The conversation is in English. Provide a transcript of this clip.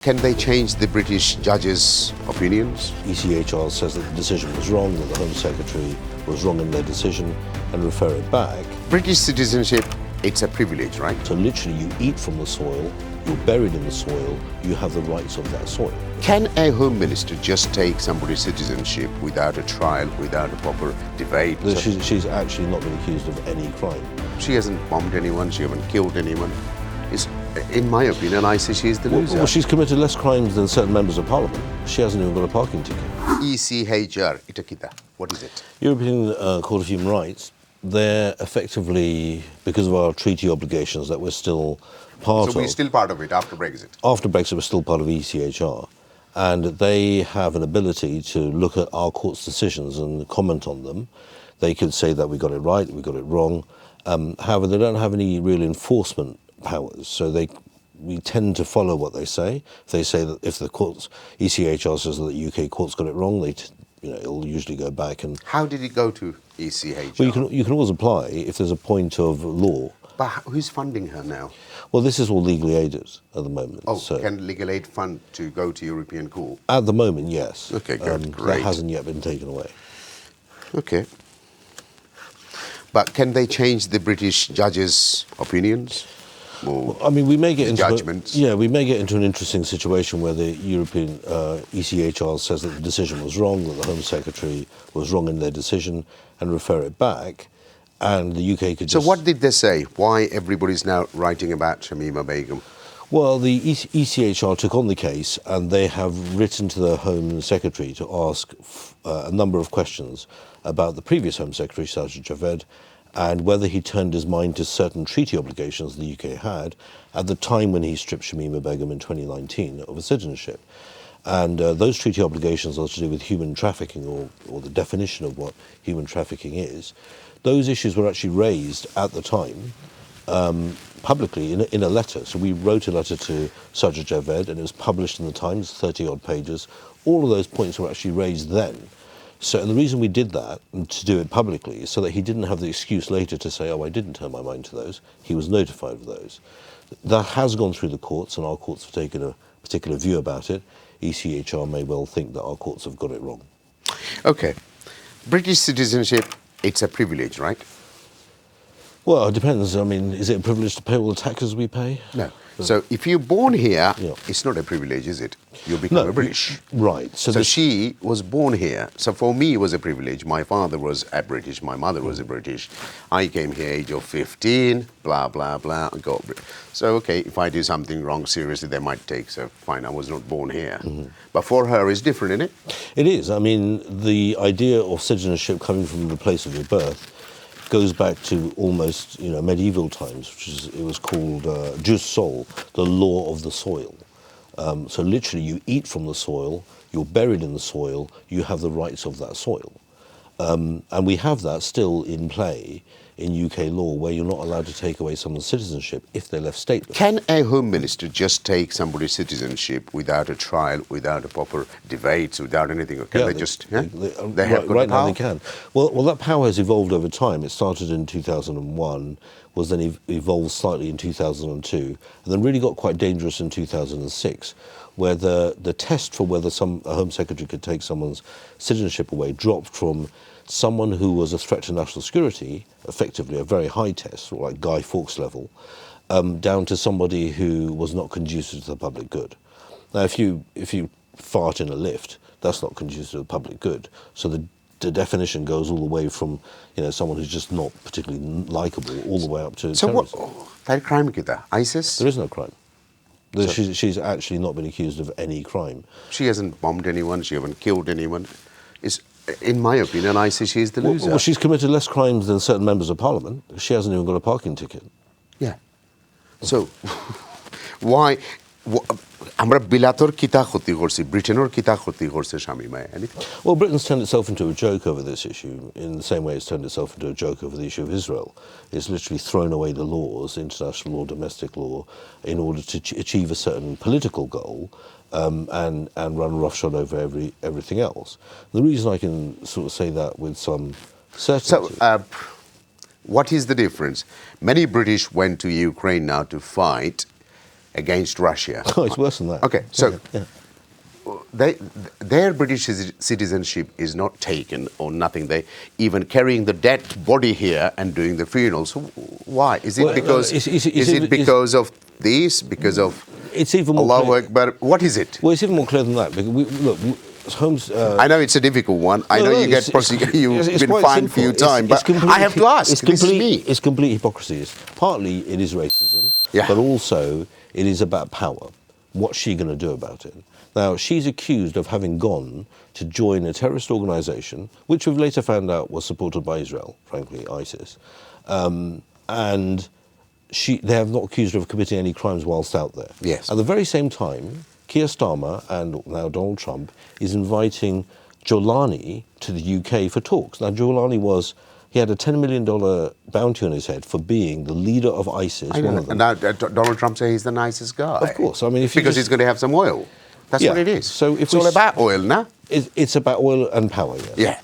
Can they change the British judges' opinions? ECHR says that the decision was wrong, that the Home Secretary was wrong in their decision, and refer it back. British citizenship, it's a privilege, right? So literally you eat from the soil, you're buried in the soil, you have the rights of that soil. Can a Home Minister just take somebody's citizenship without a trial, without a proper debate? She's actually not been accused of any crime. She hasn't bombed anyone, she hasn't killed anyone. In my opinion, I say she's the loser. Well, she's committed less crimes than certain members of Parliament. She hasn't even got a parking ticket. ECHR, itakita. What is it? European Court of Human Rights, they're effectively, because of our treaty obligations that we're still part of. So we're still part of it after Brexit? After Brexit, we're still part of ECHR. And they have an ability to look at our court's decisions and comment on them. They could say that we got it right, we got it wrong. However, they don't have any real enforcement powers, so we tend to follow what they say. If they say that if the courts, ECHR says that the UK courts got it wrong, it'll usually go back and. How did it go to ECHR? Well, you can always apply if there's a point of law. But who's funding her now? Well, this is all legally aided at the moment. Oh, so can legal aid fund to go to European Court? At the moment, yes. Okay, good, great. That hasn't yet been taken away. Okay. But can they change the British judges' opinions? Well, I mean, we may get into judgments. We may get into an interesting situation where the European ECHR says that the decision was wrong, that the Home Secretary was wrong in their decision, and refer it back, and the UK could just. So what did they say? Why everybody's now writing about Shamima Begum? Well, the ECHR took on the case, and they have written to the Home Secretary to ask a number of questions about the previous Home Secretary, Sajid Javed, and whether he turned his mind to certain treaty obligations the UK had at the time when he stripped Shamima Begum in 2019 of her citizenship. And those treaty obligations are to do with human trafficking, or the definition of what human trafficking is. Those issues were actually raised at the time publicly in a letter. So we wrote a letter to Sajid Javed, and it was published in the Times, 30-odd pages. All of those points were actually raised then. So, and the reason we did that, and to do it publicly, is so that he didn't have the excuse later to say, oh, I didn't turn my mind to those. He was notified of those. That has gone through the courts, and our courts have taken a particular view about it. ECHR may well think that our courts have got it wrong. Okay. British citizenship, it's a privilege, right? Well, it depends. I mean, is it a privilege to pay all the taxes we pay? No. So if you're born here, Yeah. it's not a privilege, is it? You become a British. Right. So she was born here. So for me, it was a privilege. My father was a British. My mother was a British. I came here age of 15, blah, blah, blah. So, okay, if I do something wrong, seriously, they might take. So, fine, I was not born here. Mm-hmm. But for her, it's different, isn't it? It is. I mean, the idea of citizenship coming from the place of your birth goes back to almost, medieval times, it was called jus sol, the law of the soil. So literally you eat from the soil, you're buried in the soil, you have the rights of that soil. And we have that still in play in UK law, where you're not allowed to take away someone's citizenship if they're left stateless. Can a Home Minister just take somebody's citizenship without a trial, without a proper debate, without anything? Or can they just, they have got right the power? Now they can. Well, that power has evolved over time. It started in 2001, was then evolved slightly in 2002, and then really got quite dangerous in 2006, where the test for whether a Home Secretary could take someone's citizenship away dropped from someone who was a threat to national security, effectively a very high test, like Guy Fawkes level, down to somebody who was not conducive to the public good. Now, if you fart in a lift, that's not conducive to the public good. So the definition goes all the way from someone who's just not particularly likable, all the way up to terrorism. What crime kita? ISIS? There is no crime. She's actually not been accused of any crime. She hasn't bombed anyone. She hasn't killed anyone. In my opinion, I say she's the loser. Well, she's committed less crimes than certain members of Parliament. She hasn't even got a parking ticket. Yeah. So, why? আমরা বিলাতর কিতা ক্ষতি করছি ব্রিটেনের কিতা ক্ষতি করছে শামিমায়? Well, Britain's turned itself into a joke over this issue in the same way it's turned itself into a joke over the issue of Israel. It's literally thrown away the laws, international law, domestic law, in order to achieve a certain political goal and run roughshod over everything else. The reason I can sort of say that with some certainty. So, what is the difference? Many British went to Ukraine now to fight against Russia. Oh, it's worse than that. Okay, so Yeah. their British citizenship is not taken or nothing. They even carrying the dead body here and doing the funeral. So why? Is it Well, because of this? Because of It's even more Allahu clear. Akbar? What is it? Well, it's even more clear than that. Because Holmes. I know it's a difficult one. I know you get prosecuted. You've been quite fined a simple. few times, but I have to ask. It's This is me. It's complete hypocrisy. Partly it is racism, Yeah. but also it is about power. What's she going to do about it? Now, she's accused of having gone to join a terrorist organisation, which we've later found out was supported by Israel, frankly, ISIS. And they have not accused her of committing any crimes whilst out there. Yes. At the very same time, Keir Starmer and now Donald Trump is inviting Jolani to the UK for talks. Now, Jolani he had a $10 million bounty on his head for being the leader of ISIS. I know. One of them. And now Donald Trump says he's the nicest guy. Of course. I mean, if you because just- he's going to have some oil. That's Yeah. what it is. So if it's we all s- about oil, no? It's about oil and power, yes. Yeah.